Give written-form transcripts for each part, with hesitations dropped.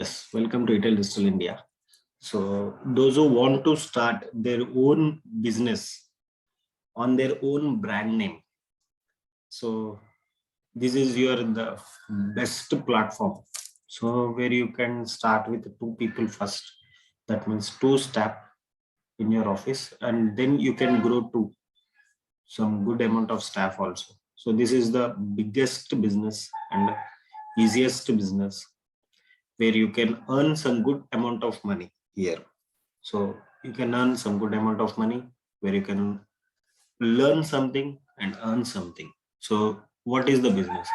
Yes, welcome to Retail Digital India. So, those who want to start their own business on their own brand name, so this is the best platform. So, where you can start with two people first. That means two staff in your office, and then you can grow to some good amount of staff also. So, this is the biggest business and easiest business where you can earn some good amount of money here. So you can earn some good amount of money where you can learn something and earn something. So what is the business?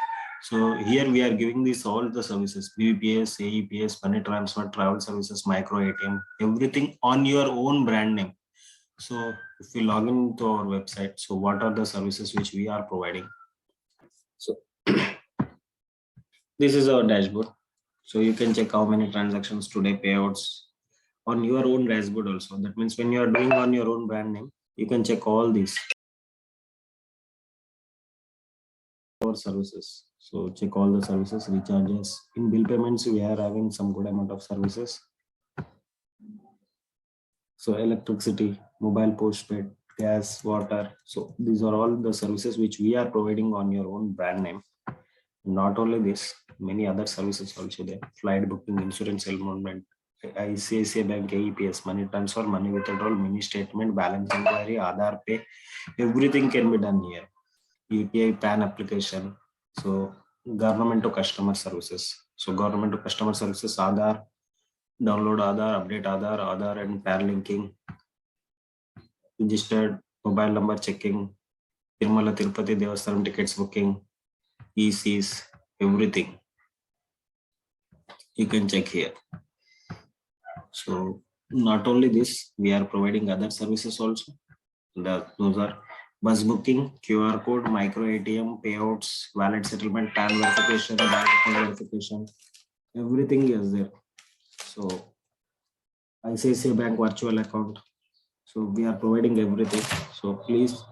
So here we are giving this all the services: BBPS, AEPS, money transfer, travel services, micro ATM, everything on your own brand name. So if we log into our website, so what are the services which we are providing? So this is our dashboard. So you can check how many transactions today, payouts on your own dashboard also. That means when you are doing on your own brand name, you can check all these our services. So check all the services, recharges. In bill payments, we are having some good amount of services. So electricity, mobile postpaid, gas, water. So these are all the services which we are providing on your own brand name. Not only this, many other services also there. Flight booking, insurance enrollment, ICICI Bank, AEPS, money transfer, money withdrawal, mini statement, balance inquiry, Aadhaar pay, everything can be done here. UPI PAN application. So government to customer services. So government to customer services, Aadhaar, download Aadhaar, update Aadhaar, Aadhaar and PAN linking, registered mobile number checking, Tirumala Tirupati Devasthanam tickets booking, ECs, everything. You can check here. So not only this, we are providing other services also. Those are bus booking, QR code, micro ATM, payouts, wallet settlement, PAN verification, bank account verification, everything is there. So ICICI Bank virtual account. So we are providing everything. So please,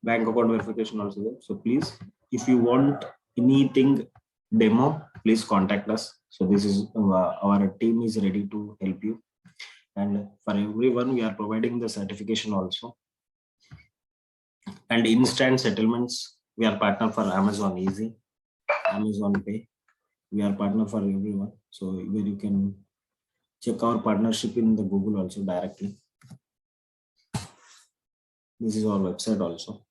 bank account verification also there. So please, if you want anything demo, please contact us. So this is our team is ready to help you. And for everyone, we are providing the certification also. And instant settlements, we are partner for Amazon Easy, Amazon Pay. We are partner for everyone. So where you can check our partnership in the Google also directly. This is our website also.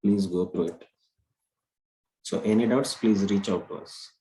Please go through it. So any doubts, please reach out to us.